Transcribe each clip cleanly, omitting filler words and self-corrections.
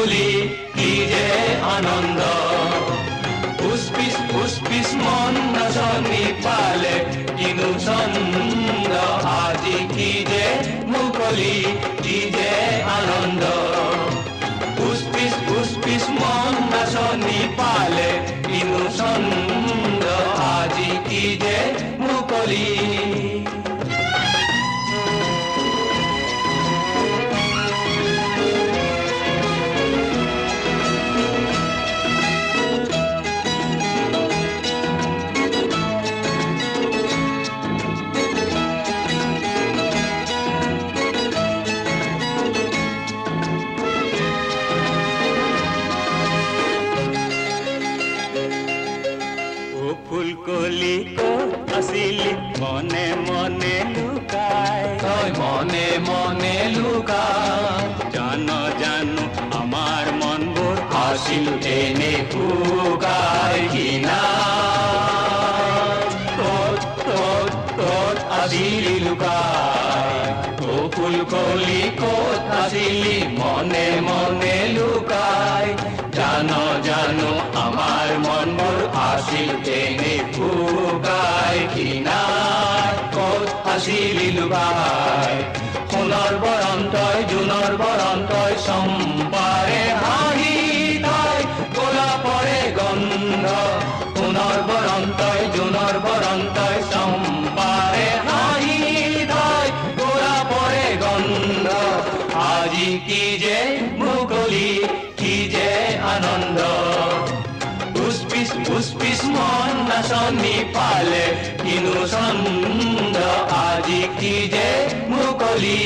মুকলি কি যে আনন্দ উষ্পিস মন নাচনি পালে কিনু ছন্দ আজি কি যে মুকলি কি যে আনন্দ উষ্পিস মন নাচনি পালে কিনু ছন্দ আজি কি যে মুকলি ফুলকলি আসিলি মনে মনে লুকায় মনে মনে লুকায় জানো জানো আমার মন বোর আসিল এনে ফুকায় কিনা আসিলি লুকায় ও ফুলকলি কোত আসিলি মনে মনে লুকায় জানো জানো আমার মন মোর আসিল টেনে ফুকায় কিনার কোত আসিলি লুকায় সোণৰ বৰন্তই জোনৰ বৰন্তই চম্পাৰে হাঁহি তাই গোলাপৰে গন্ধ সোণৰ বৰন্তই জোনৰ বৰন্তই চম্পাৰে হাঁহি তাই গোলাপৰে গন্ধ আজি কি যে মুকলি কি যে আনন্দ উষ্পিস মন নাচনি পালে কিনু ছন্দ আজি কি যে মুকলি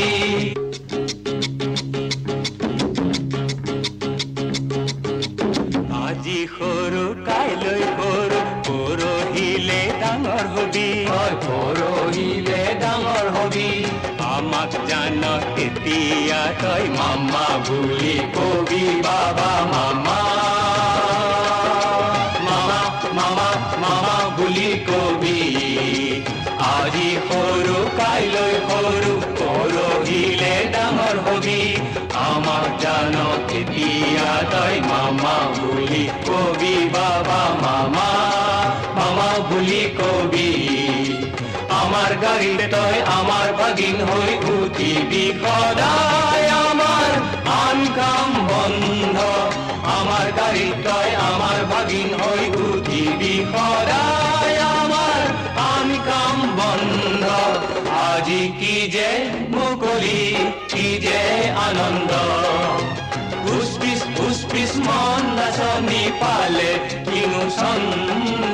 আজি সৰু কাইলৈ সৰু পৰহিলে ডাঙৰ হবি পৰহিলে ডাঙৰ হবি আমাক জান তেতিয়া তই মামা বুলি কবি বাবা মামা মামা বুলি কবি আজি সৰু কাইলৈ সৰু পৰহিলে ডাঙৰ হবি আমাক জান তেতিয়া তই মামা বুলি কবি বাবা মামা বুলি কবি আমার গাড়িতে তই আমার ভাগিন হই উঠিবি সদায় আমার আন কাম বন্ধ আমার গাড়িত তই আমার ভাগিন হই উঠিবি সদায় আমার আন কাম বন্ধ আজি কি যে মুকলি কি যে আনন্দ উষ্পিস মন নাচনি পালে কিনু ছন্দ